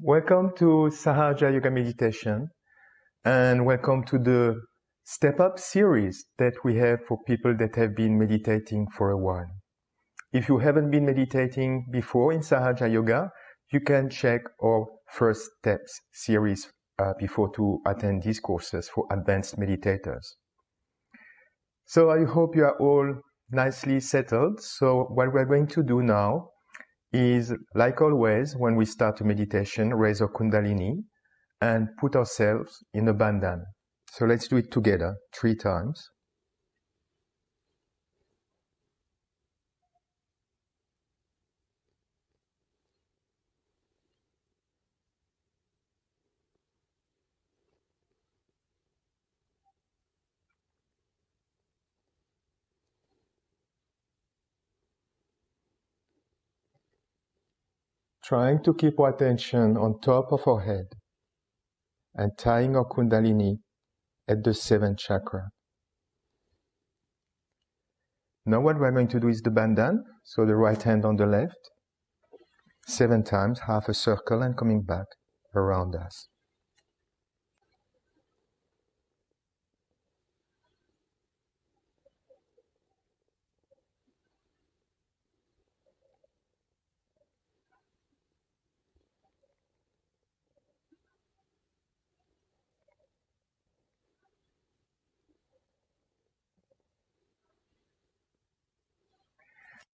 Welcome to Sahaja Yoga Meditation, and welcome to the Step Up series that we have for people that have been meditating for a while. If you haven't been meditating before in Sahaja Yoga, you can check our First Steps series before to attend these courses for advanced meditators. So I hope you are all nicely settled. So what we're going to do now is, like always, when we start a meditation, raise our Kundalini and put ourselves in a bandhan. So let's do it together 3 times. Trying to keep our attention on top of our head and tying our Kundalini at the 7th chakra. Now what we're going to do is the bandhan, so the right hand on the left, 7 times, half a circle and coming back around us.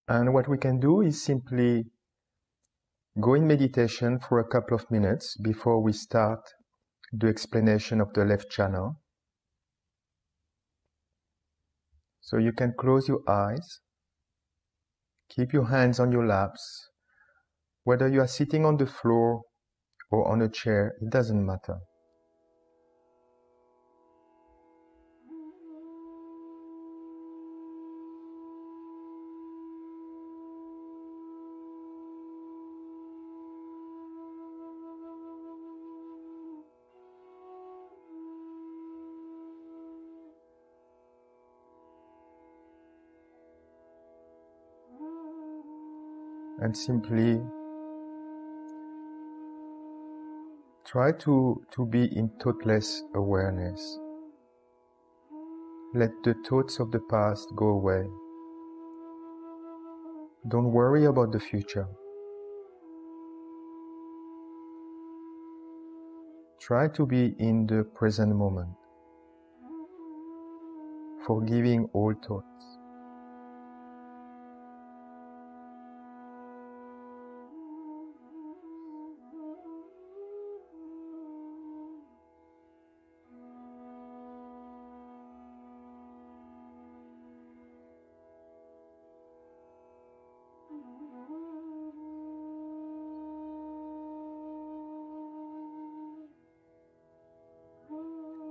And what we can do is simply go in meditation for a couple of minutes before we start the explanation of the left channel. So you can close your eyes, keep your hands on your laps. Whether you are sitting on the floor or on a chair, it doesn't matter. And simply try to be in thoughtless awareness. Let the thoughts of the past go away. Don't worry about the future. Try to be in the present moment, forgiving all thoughts.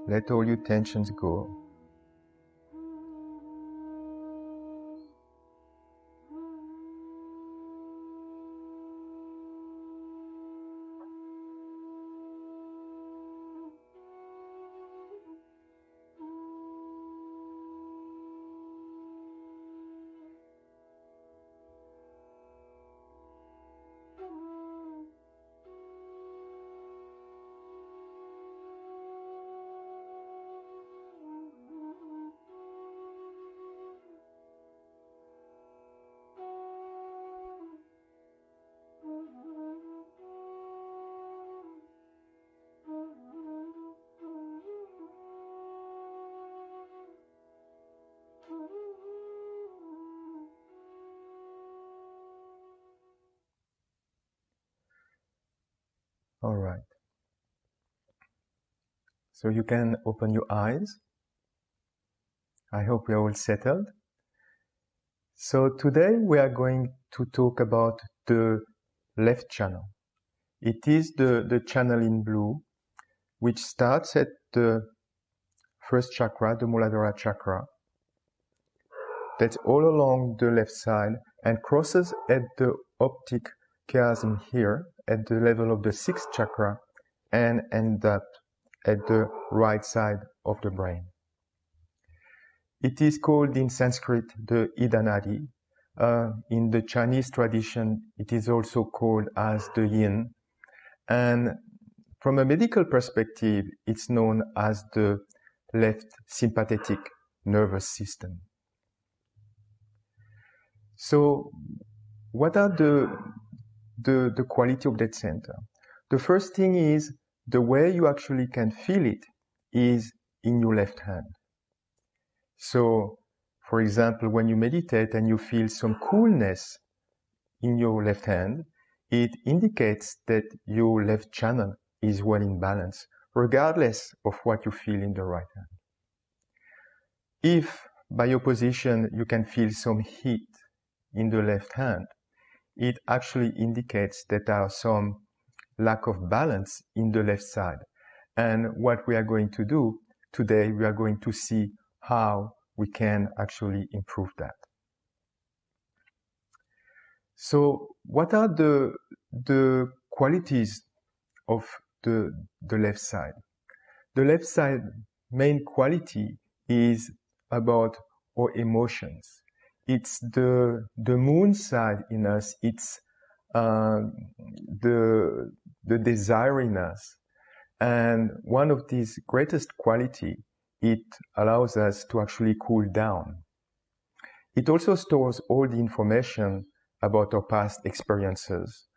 Let all your tensions go. All right. So you can open your eyes. I hope we are all settled. So today we are going to talk about the left channel. It is the channel in blue, which starts at the first chakra, the Muladhara chakra. That's all along the left side and crosses at the optic chiasm here at the level of the sixth chakra and ends up at the right side of the brain. It is called in Sanskrit the Ida Nadhi. In the Chinese tradition, it is also called as the yin. And from a medical perspective, it's known as the left sympathetic nervous system. So what are the quality of that center? The first thing is the way you actually can feel it is in your left hand. So, for example, when you meditate and you feel some coolness in your left hand, it indicates that your left channel is well in balance, regardless of what you feel in the right hand. If, by opposition, you can feel some heat in the left hand, it actually indicates that there are some lack of balance in the left side. And what we are going to do today, we are going to see how we can actually improve that. So what are the qualities of the left side? The left side main quality is about our emotions. It's the moon side in us. It's the desire in us. And one of these greatest quality, it allows us to actually cool down. It also stores all the information about our past experiences,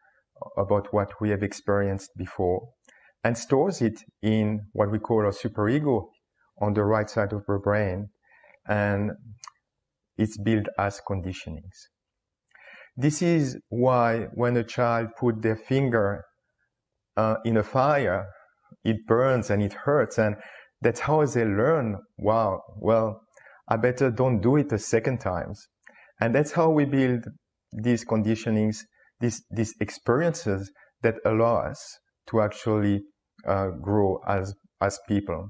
about what we have experienced before, and stores it in what we call our superego on the right side of the brain, and it's built as conditionings. This is why when a child puts their finger in a fire, it burns and it hurts, and that's how they learn, wow, well, I better don't do it a second time. And that's how we build these conditionings, these experiences that allow us to actually grow as people.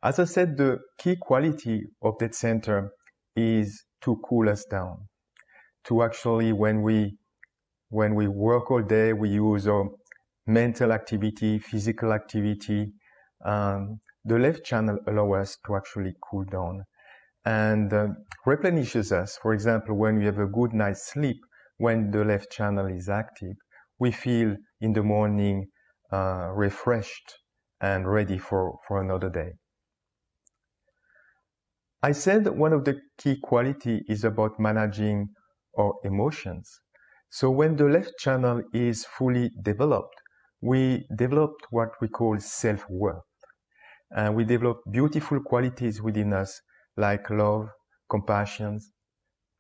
As I said, the key quality of that center is to cool us down. To actually, when we work all day, we use our mental activity, physical activity. The left channel allows us to actually cool down and replenishes us. For example, when we have a good night's sleep, when the left channel is active, we feel in the morning refreshed and ready for another day. I said one of the key quality is about managing our emotions. So when the left channel is fully developed, we developed what we call self-worth. And we develop beautiful qualities within us like love, compassion,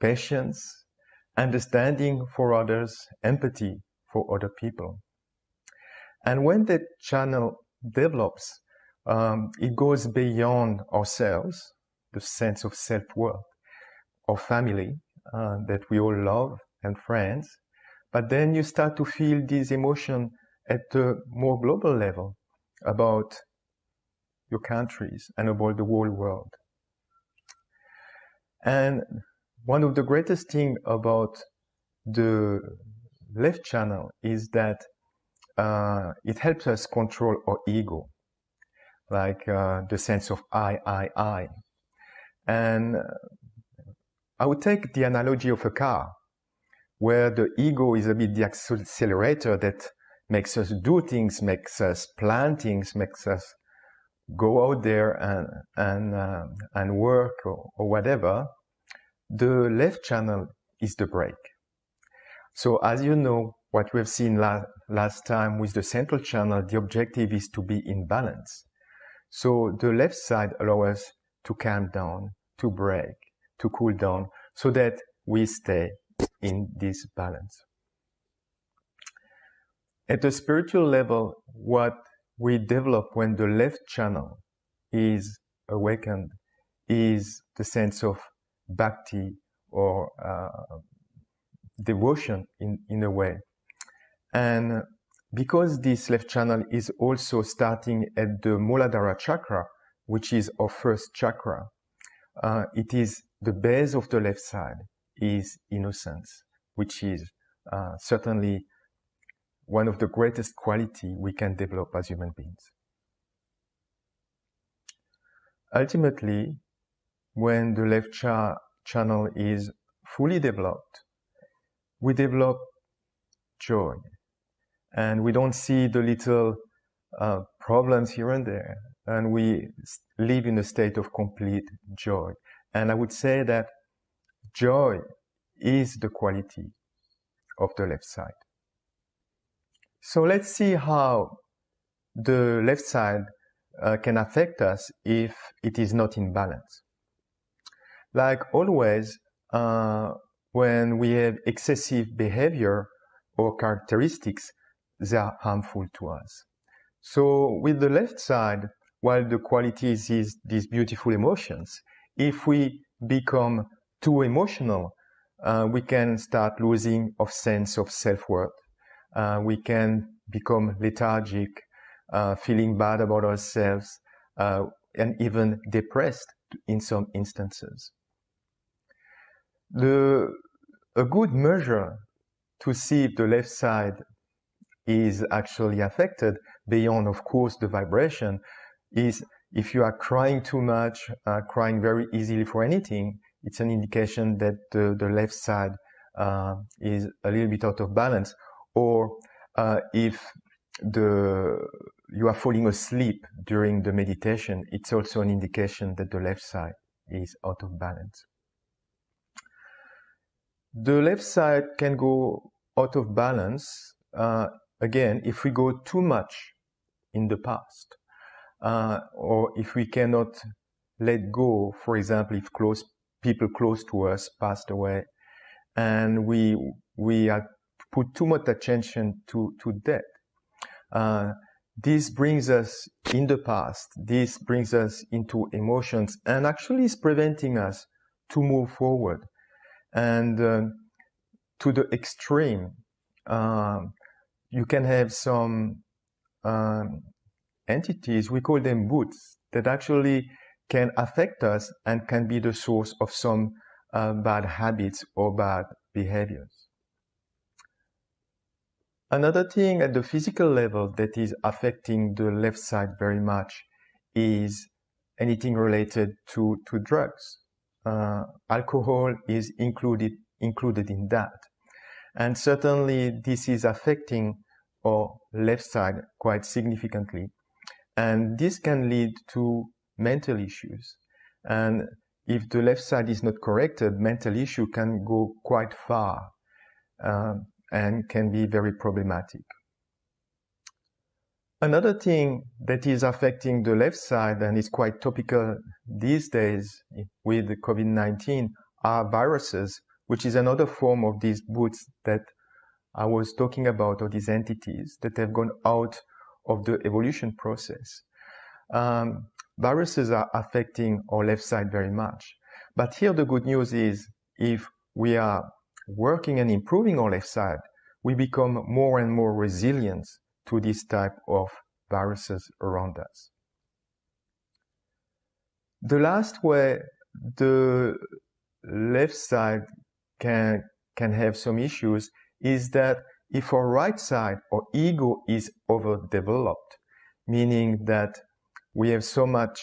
patience, understanding for others, empathy for other people. And when that channel develops, it goes beyond ourselves, the sense of self-worth, our family that we all love and friends. But then you start to feel these emotions at a more global level about your countries and about the whole world. And one of the greatest things about the left channel is that it helps us control our ego, like the sense of I. And I would take the analogy of a car, where the ego is a bit the accelerator that makes us do things, makes us plan things, makes us go out there and work or whatever. The left channel is the brake. So as you know, what we've seen last time with the central channel, the objective is to be in balance. So the left side allows us to calm down, to brake, to cool down, so that we stay in this balance. At the spiritual level, what we develop when the left channel is awakened is the sense of bhakti or devotion in a way. And because this left channel is also starting at the Muladhara chakra, which is our first chakra, it is the base of the left side is innocence, which is certainly one of the greatest qualities we can develop as human beings. Ultimately, when the left channel is fully developed, we develop joy. And we don't see the little problems here and there. And we live in a state of complete joy. And I would say that joy is the quality of the left side. So let's see how the left side can affect us if it is not in balance. Like always, when we have excessive behavior or characteristics, they are harmful to us. So with the left side, while the qualities is these beautiful emotions, if we become too emotional, we can start losing of sense of self-worth. We can become lethargic, feeling bad about ourselves, and even depressed in some instances. A good measure to see if the left side is actually affected, beyond, of course, the vibration, is if you are crying too much, crying very easily for anything, it's an indication that the left side is a little bit out of balance. Or if you are falling asleep during the meditation, it's also an indication that the left side is out of balance. The left side can go out of balance, again, if we go too much in the past, or if we cannot let go, for example, if people close to us passed away, and we are put too much attention to death. This brings us in the past, this brings us into emotions, and actually is preventing us to move forward. And to the extreme, you can have some entities, we call them bhoots, that actually can affect us and can be the source of some bad habits or bad behaviors. Another thing at the physical level that is affecting the left side very much is anything related to drugs. Alcohol is included in that. And certainly this is affecting our left side quite significantly. And this can lead to mental issues. And if the left side is not corrected, mental issue can go quite far and can be very problematic. Another thing that is affecting the left side and is quite topical these days with the COVID-19 are viruses, which is another form of these bhoots that I was talking about, or these entities that have gone out of the evolution process. Viruses are affecting our left side very much. But here the good news is, if we are working and improving our left side, we become more and more resilient to this type of viruses around us. The last way the left side can have some issues is that if our right side, our ego, is overdeveloped, meaning that we have so much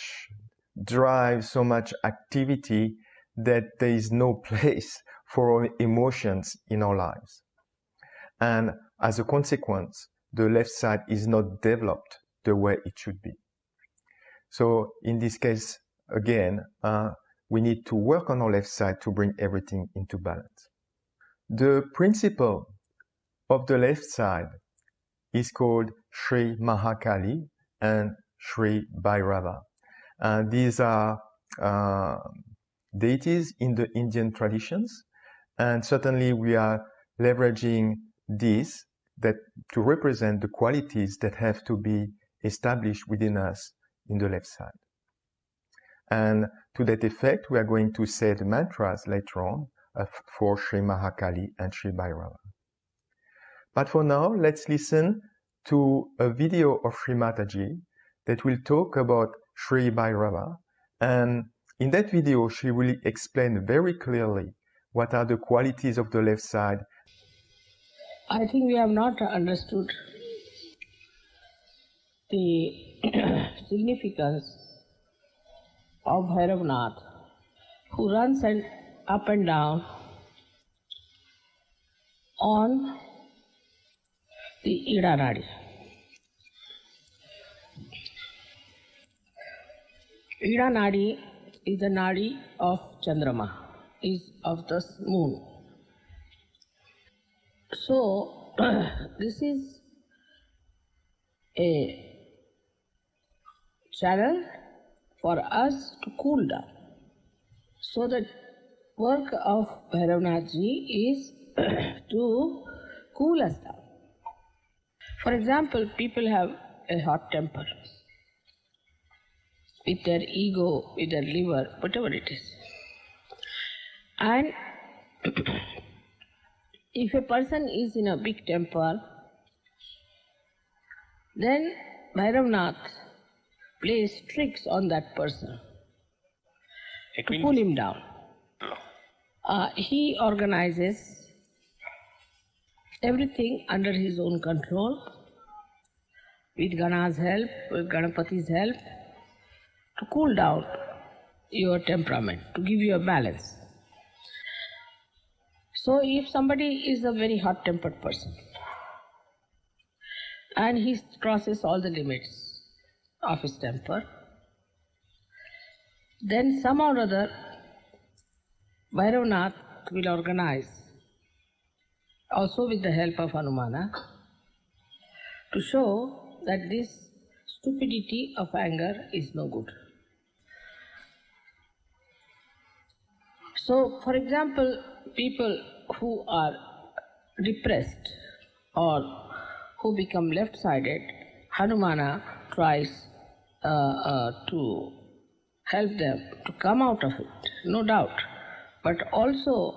drive, so much activity that there is no place for our emotions in our lives. And as a consequence, the left side is not developed the way it should be. So in this case, again, we need to work on our left side to bring everything into balance. The principle of the left side is called Sri Mahakali and Sri Bhairava. These are deities in the Indian traditions, and certainly we are leveraging this that to represent the qualities that have to be established within us in the left side. And to that effect, we are going to say the mantras later on for Sri Mahakali and Sri Bhairava. But for now, let's listen to a video of Sri Mataji that will talk about Sri Bhairava. And in that video, she will explain very clearly what are the qualities of the left side. I think we have not understood the significance of Bhairavanath, who runs up and down on the Ida Nadhi. Ida Nadhi is the Nadi of Chandrama, is of the moon. So, this is a channel for us to cool down. So, the work of Bhairavanath ji is to cool us down. For example, people have a hot temper with their ego, with their liver, whatever it is. And if a person is in a big temper, then Bhairavanath plays tricks on that person to pull him down. He organizes everything under his own control, with Gana's help, with Ganapati's help, to cool down your temperament, to give you a balance. So if somebody is a very hot-tempered person and he crosses all the limits of his temper, then somehow or other Bhairavanath will organize, also with the help of Hanumana, to show that this stupidity of anger is no good. So, for example, people who are depressed or who become left-sided, Hanumana tries to help them to come out of it, no doubt. But also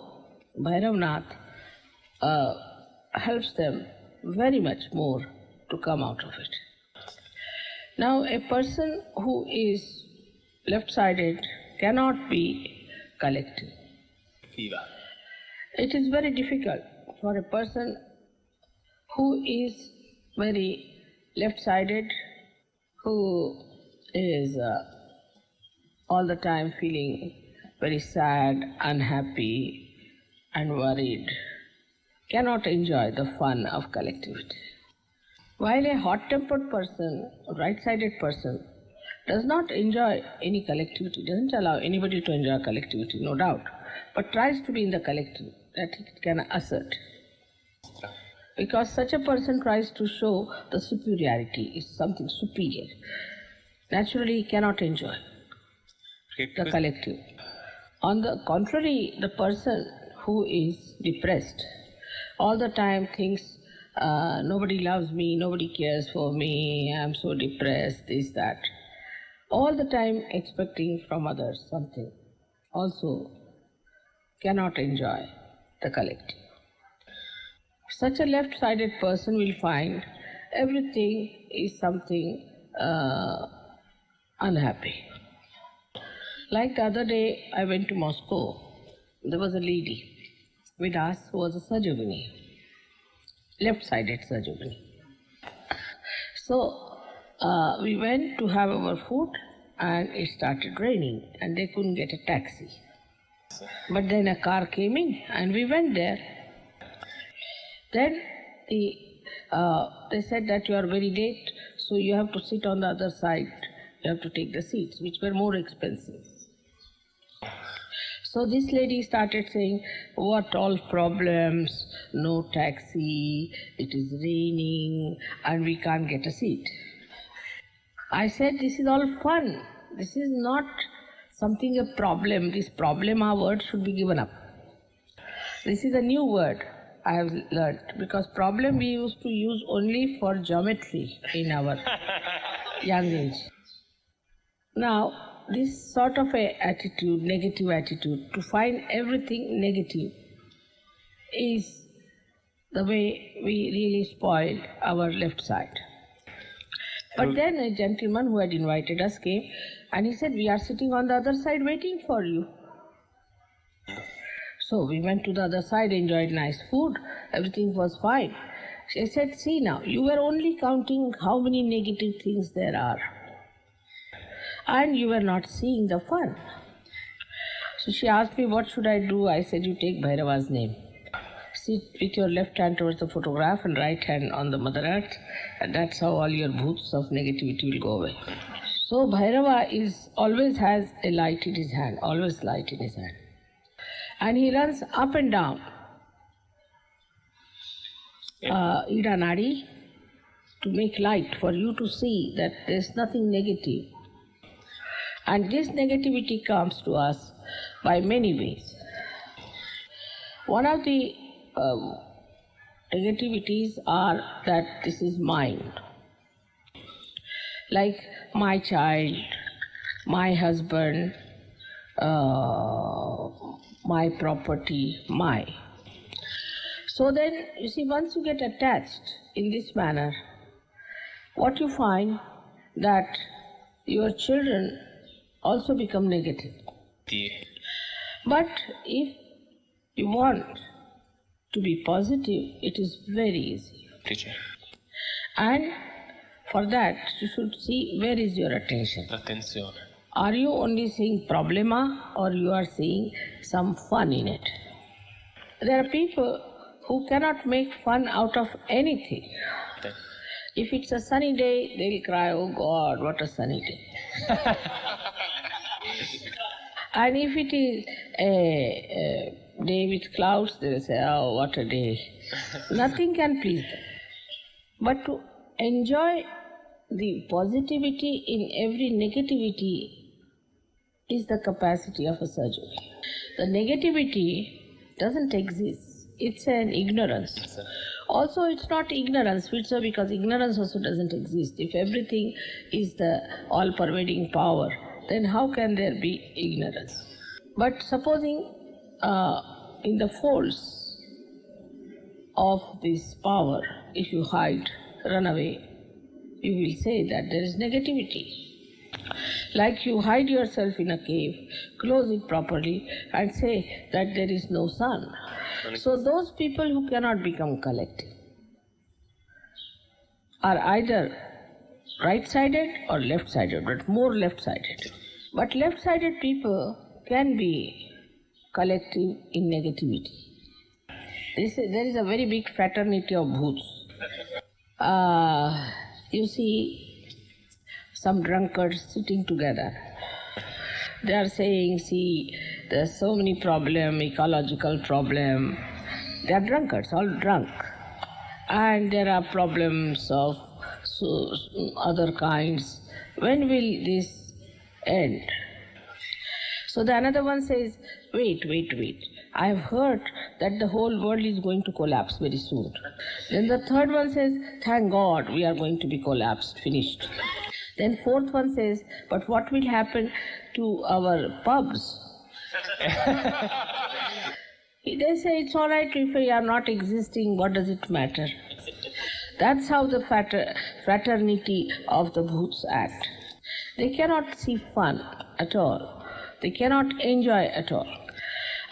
Bhairavanath helps them very much more to come out of it. Now, a person who is left-sided cannot be collective. It is very difficult for a person who is very left-sided, who is all the time feeling very sad, unhappy and worried, cannot enjoy the fun of collectivity. While a hot-tempered person, right-sided person, does not enjoy any collectivity, doesn't allow anybody to enjoy collectivity, no doubt, but tries to be in the collective that it can assert. Because such a person tries to show the superiority, is something superior. Naturally, he cannot enjoy the collective. On the contrary, the person who is depressed all the time thinks, nobody loves me, nobody cares for me, I'm so depressed, this, that. All the time expecting from others something, also cannot enjoy the collective. Such a left-sided person will find everything is something unhappy. Like the other day, I went to Moscow. There was a lady with us who was a Sajogini, left-sided Sajogini. So we went to have our food and it started raining and they couldn't get a taxi. But then a car came in and we went there. Then they said that you are very late, so you have to sit on the other side. You have to take the seats, which were more expensive. So this lady started saying, what all problems, no taxi, it is raining and we can't get a seat. I said, this is all fun. This is not something a problem. This problem, our word should be given up. This is a new word. I have learned, because problem we used to use only for geometry in our young age. Now, this sort of a attitude, negative attitude, to find everything negative, is the way we really spoiled our left side. But then a gentleman who had invited us came and he said, "We are sitting on the other side waiting for you." So we went to the other side, enjoyed nice food, everything was fine. She said, "See now, you were only counting how many negative things there are, and you were not seeing the fun." So she asked me, "What should I do?" I said, "You take Bhairava's name. Sit with your left hand towards the photograph and right hand on the Mother Earth, and that's how all your bhoots of negativity will go away." So Bhairava always has a light in his hand, always light in his hand. And he runs up and down Ida Nadhi to make light for you to see that there's nothing negative. And this negativity comes to us by many ways. One of the negativities are that this is mind. Like my child, my husband, my property, my. So then, you see, once you get attached in this manner, what you find that your children also become negative. But if you want to be positive, it is very easy. And for that, you should see where is your attention. Are you only seeing problema, or you are seeing some fun in it? There are people who cannot make fun out of anything. If it's a sunny day, they'll cry, "Oh God, what a sunny day." And if it is a day with clouds, they'll say, "Oh, what a day." Nothing can please them. But to enjoy the positivity in every negativity is the capacity of a surgeon. The negativity doesn't exist. It's an ignorance. Also, it's not ignorance, because ignorance also doesn't exist. If everything is the all-pervading power, then how can there be ignorance? But supposing in the folds of this power, if you hide, run away, you will say that there is negativity. Like you hide yourself in a cave, close it properly, and say that there is no sun. So those people who cannot become collective are either right-sided or left-sided, but more left-sided. But left-sided people can be collective in negativity. There is a very big fraternity of bhoots. You see some drunkards sitting together. They are saying, "See, there's so many problems, ecological problem." They are drunkards, all drunk. And there are problems of other kinds. When will this end? So the another one says, wait. I have heard that the whole world is going to collapse very soon. Then the third one says, thank God we are going to be collapsed, finished. Then fourth one says, but what will happen to our pubs? They say it's all right if we are not existing, what does it matter? That's how the fraternity of the Bhoots act. They cannot see fun at all. They cannot enjoy at all.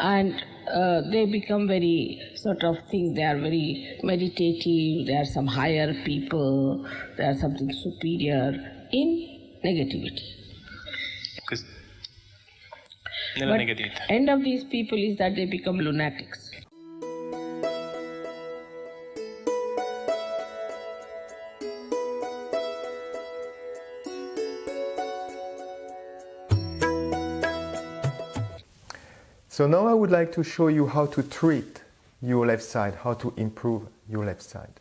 And they become very sort of think they are very meditative, they are some higher people, they are something superior in negativity. But end of these people is that they become lunatics. So now I would like to show you how to treat your left side, how to improve your left side.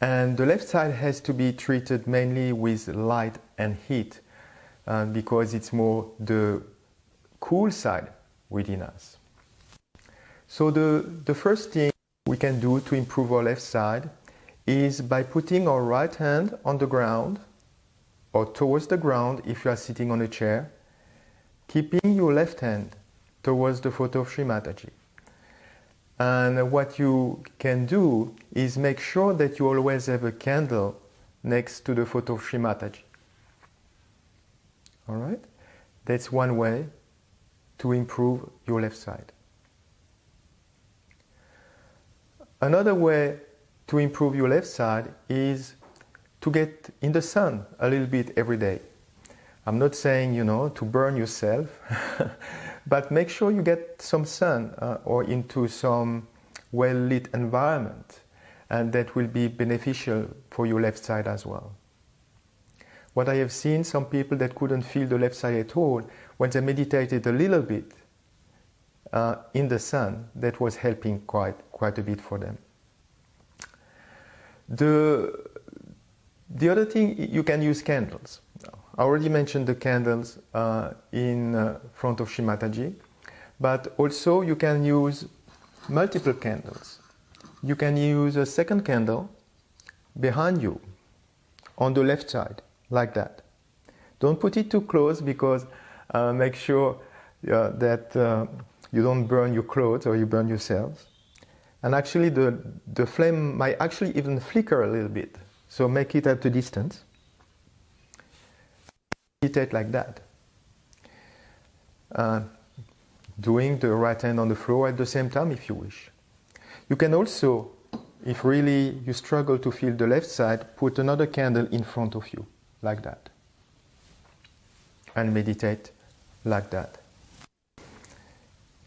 And the left side has to be treated mainly with light and heat because it's more the cool side within us. So the first thing we we can do to improve our left side is by putting our right hand on the ground or towards the ground if you are sitting on a chair, keeping your left hand towards the photo of Sri Mataji. And what you can do is make sure that you always have a candle next to the photo of Sri Mataji. All right? That's one way to improve your left side. Another way to improve your left side is to get in the sun a little bit every day. I'm not saying, to burn yourself, but make sure you get some sun or into some well-lit environment, and that will be beneficial for your left side as well. What I have seen, some people that couldn't feel the left side at all, when they meditated a little bit in the sun, that was helping quite a bit for them. The other thing, you can use candles. I already mentioned the candles in front of Sri Mataji, but also you can use multiple candles. You can use a second candle behind you on the left side, like that. Don't put it too close, because make sure that you don't burn your clothes or you burn yourselves. And actually the flame might actually even flicker a little bit, so make it at a distance. Meditate like that. Doing the right hand on the floor at the same time if you wish. You can also, if really you struggle to feel the left side, put another candle in front of you, like that. And meditate like that.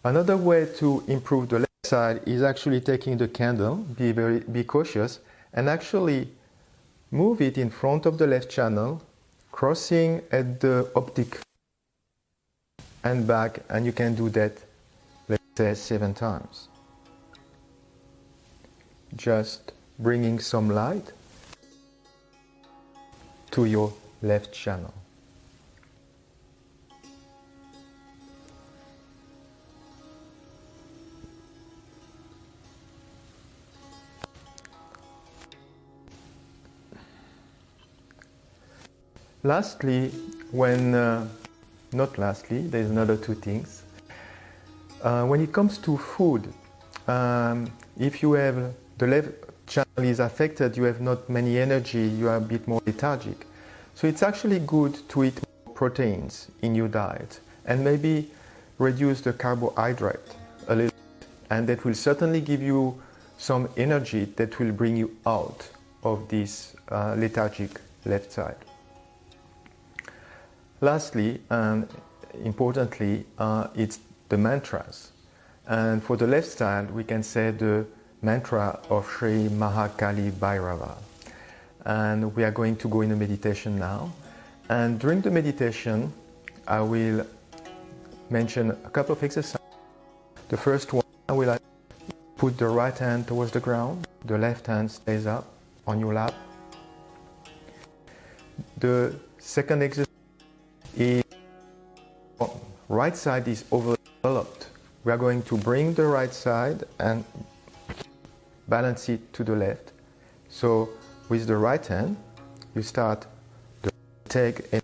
Another way to improve the left side is actually taking the candle, be cautious, and actually move it in front of the left channel, crossing at the optic and back, and you can do that, let's say, 7 times. Just bringing some light to your left channel. Lastly, there's another 2 things. When it comes to food, if you have the left channel is affected, you have not many energy, you are a bit more lethargic. So it's actually good to eat more proteins in your diet and maybe reduce the carbohydrate a little bit, and that will certainly give you some energy that will bring you out of this lethargic left side. Lastly, and importantly, it's the mantras. And for the left side, we can say the mantra of Sri Mahakali Bhairava. And we are going to go in a meditation now. And during the meditation, I will mention a couple of exercises. The first one, I will put the right hand towards the ground. The left hand stays up on your lap. The second exercise is right side is overdeveloped. We are going to bring the right side and balance it to the left. So with the right hand, you start the take a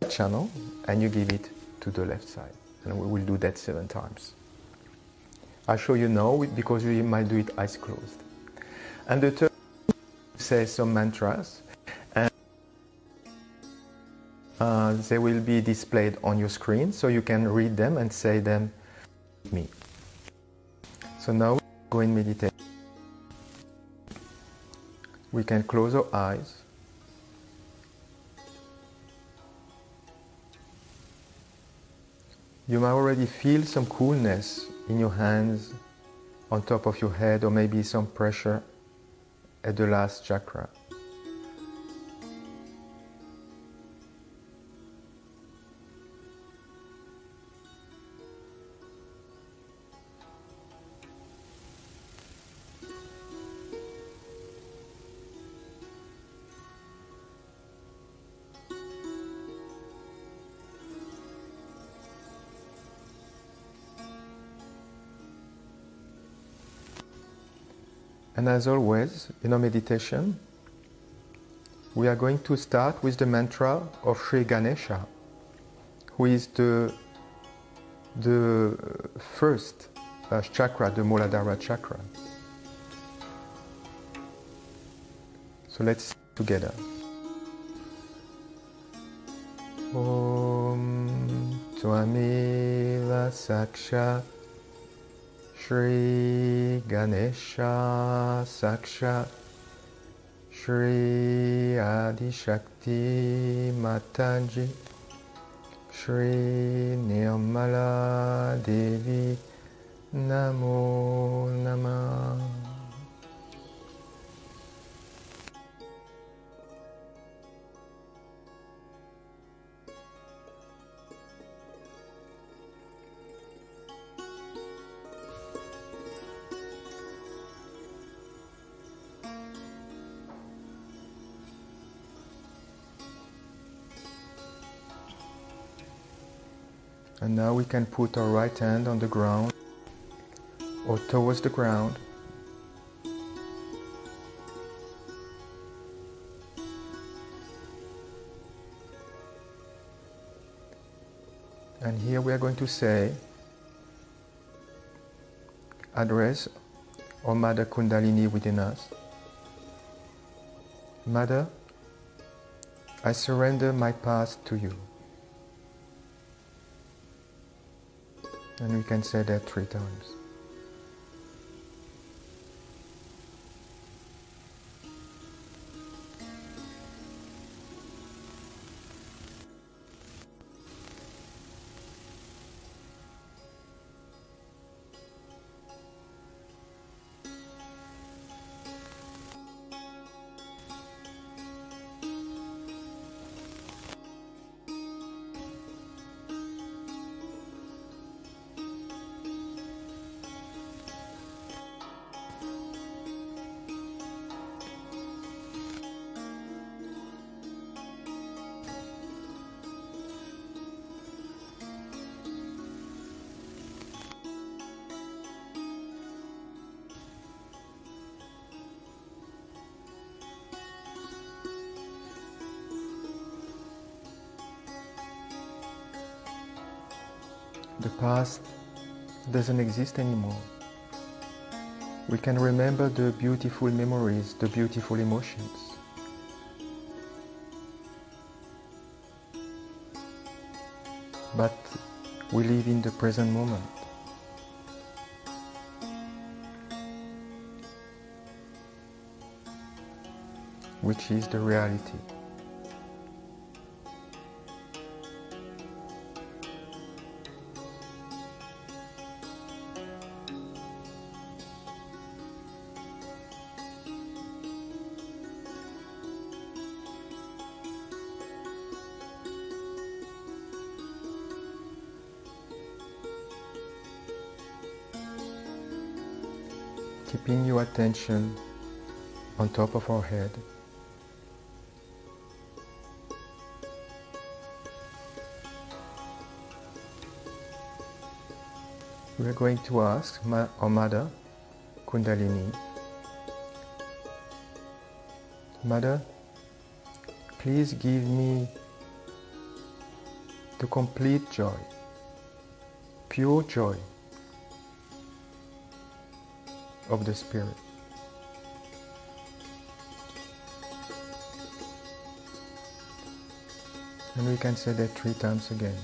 channel and you give it to the left side. And we will do that 7 times. I'll show you now because you might do it eyes closed. And the third, say some mantras. They will be displayed on your screen, so you can read them and say them with me. So now we go in meditation. We can close our eyes. You might already feel some coolness in your hands, on top of your head, or maybe some pressure at the last chakra. And as always, in our meditation, we are going to start with the mantra of Sri Ganesha, who is the first chakra, the Muladhara chakra. So let's sing together. Om Tvameva Saksha Shri Ganesha Saksha Shri Adi Shakti Mataji Shri Nirmala Devi Namo Namah. And now we can put our right hand on the ground or towards the ground. And here we are going to say, address our Mother Kundalini within us. Mother, I surrender my past to you. And we can say that 3 times. The past doesn't exist anymore. We can remember the beautiful memories, the beautiful emotions. But we live in the present moment. Which is the reality. Keeping your attention on top of our head. We are going to ask our Mother Kundalini, Mother, please give me the complete joy, pure joy of the Spirit. And we can say that 3 times again.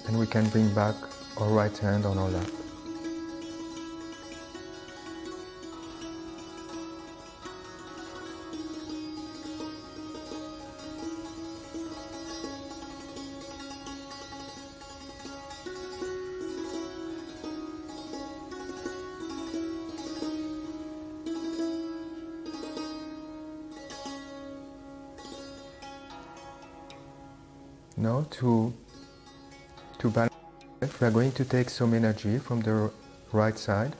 And we can bring back our right hand on our lap. Now to balance, we are going to take some energy from the right side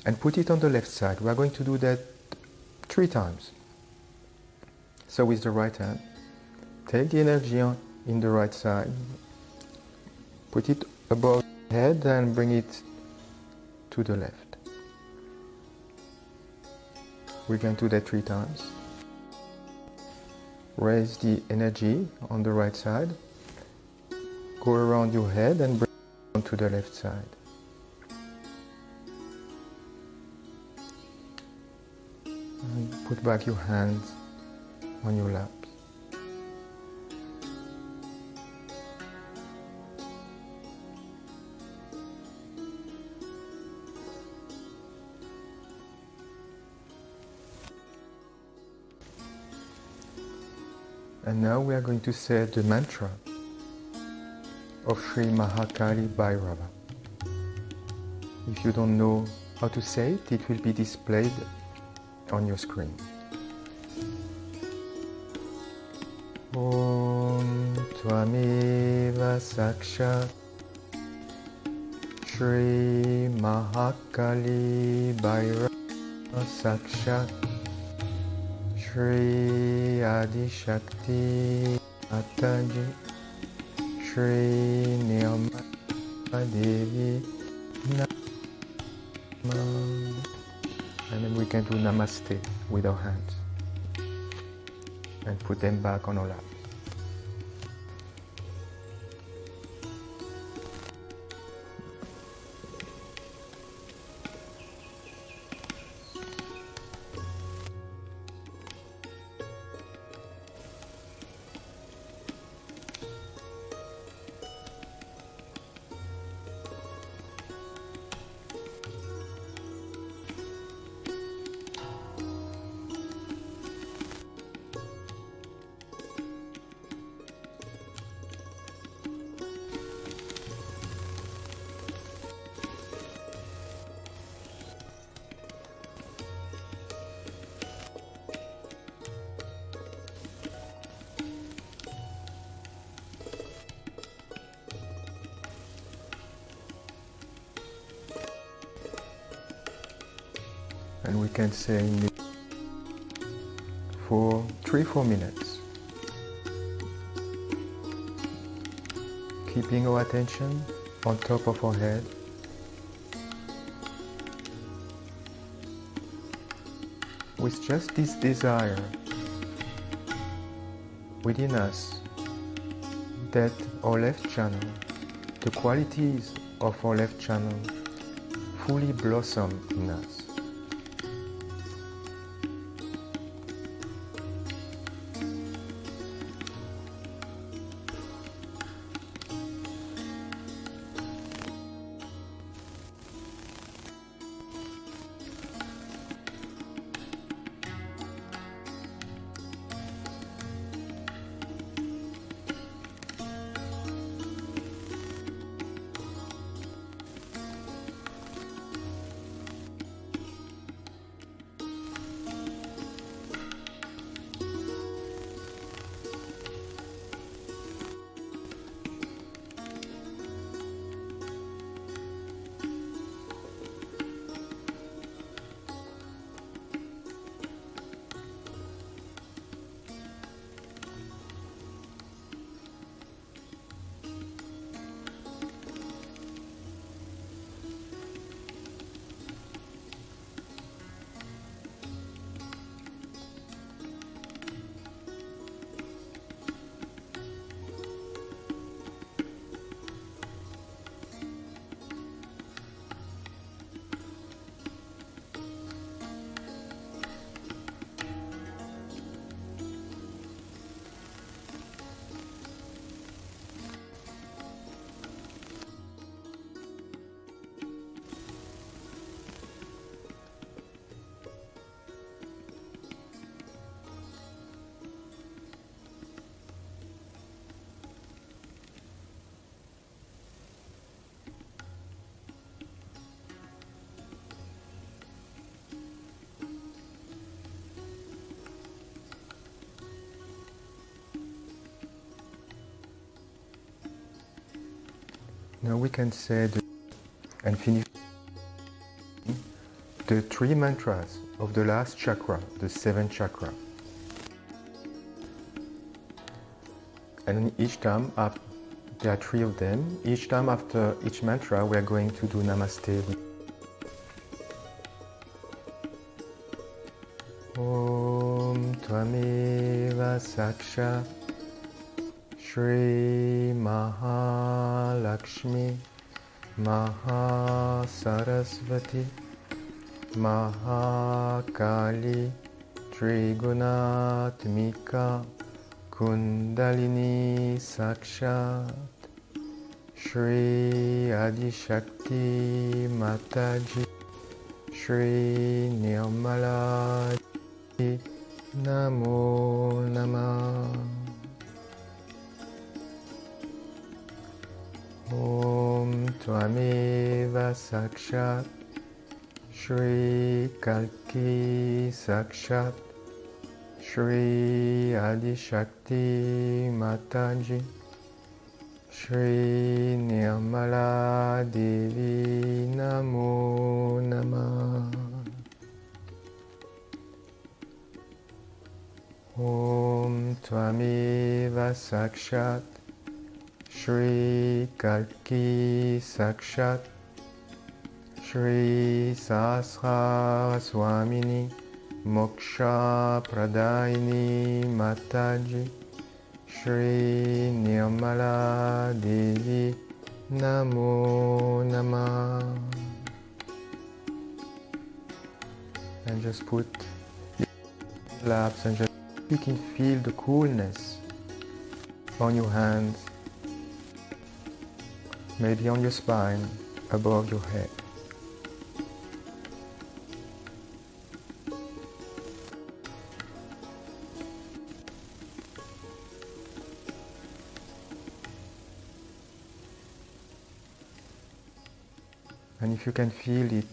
and put it on the left side. We are going to do that 3 times. So with the right hand, take the energy in the right side, put it above the head and bring it to the left. We can do that 3 times. Raise the energy on the right side, go around your head and bring it on to the left side. And put back your hands on your laps. And now we are going to say the mantra of Sri Mahakali Bhairava. If you don't know how to say it, it will be displayed on your screen. Om Tvameva Saksha Sri Mahakali Bhairava Saksha Shri Adi Shakti Mataji Shri Nirmala Devi Namah. And then we can do Namaste with our hands and put them back on our lap. And we can say it for 3-4 minutes, keeping our attention on top of our head, with just this desire within us that our left channel, the qualities of our left channel fully blossom in us. Now we can say and finish the 3 mantras of the last chakra, the 7th chakra. And each time, there are 3 of them, each time after each mantra we are going to do Namaste. Om Tvameva Saksha Shri Mahalakshmi Mahasarasvati Mahakali Trigunatmika Kundalini Sakshat Shri Adishakti Mataji Shri Nirmala Namo Namah. Om Tvameva Sakshat Shri Kalki Sakshat Shri Adishakti Mataji Shri Nirmala Devi Namo Namah. Om Tvameva Sakshat Shri Kalki Sakshat Shri Sahasra Swamini Moksha Pradaini Mataji Shri Nirmala Devi Namo Namah. And just put your laps and just you can feel the coolness on your hands, maybe on your spine, above your head. And if you can feel it,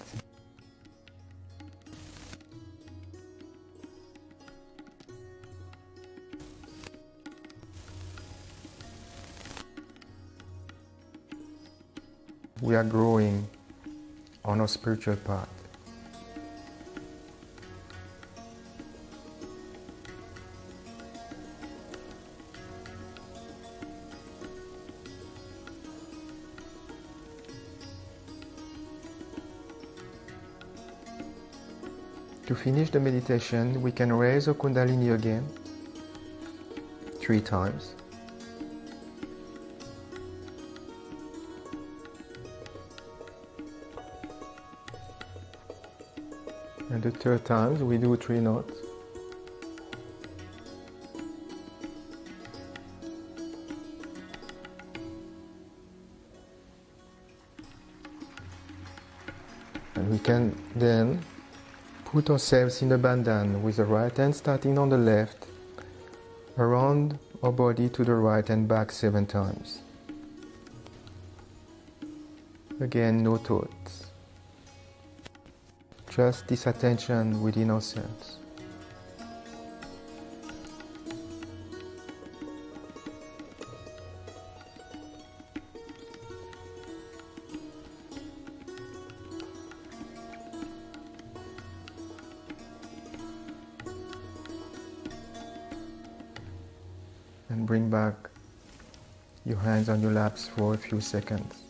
we are growing on our spiritual path. To finish the meditation, we can raise our Kundalini again 3 times. And the 3rd time we do 3 notes. And we can then put ourselves in a bandhan with the right hand starting on the left, around our body to the right and back 7 times. Again, no thoughts. Just this attention within ourselves. And bring back your hands on your laps for a few seconds.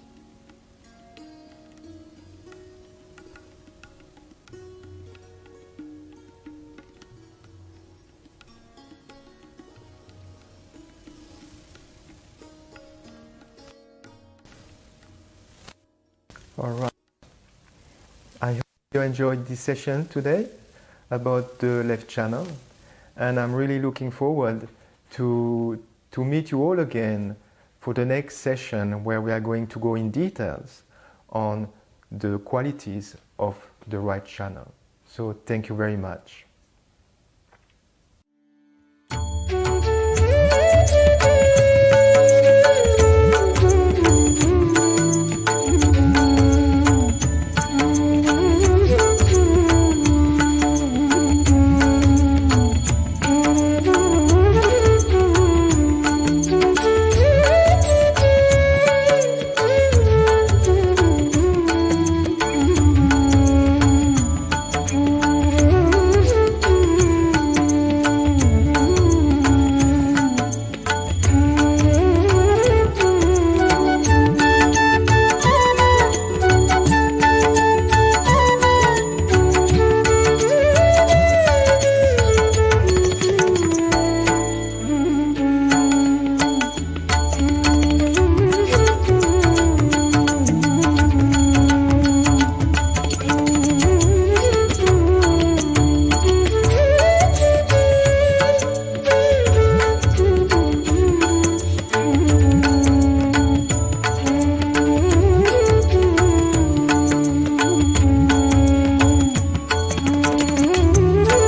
Alright, I hope you enjoyed this session today about the left channel, and I'm really looking forward to meet you all again for the next session where we are going to go in details on the qualities of the right channel. So thank you very much.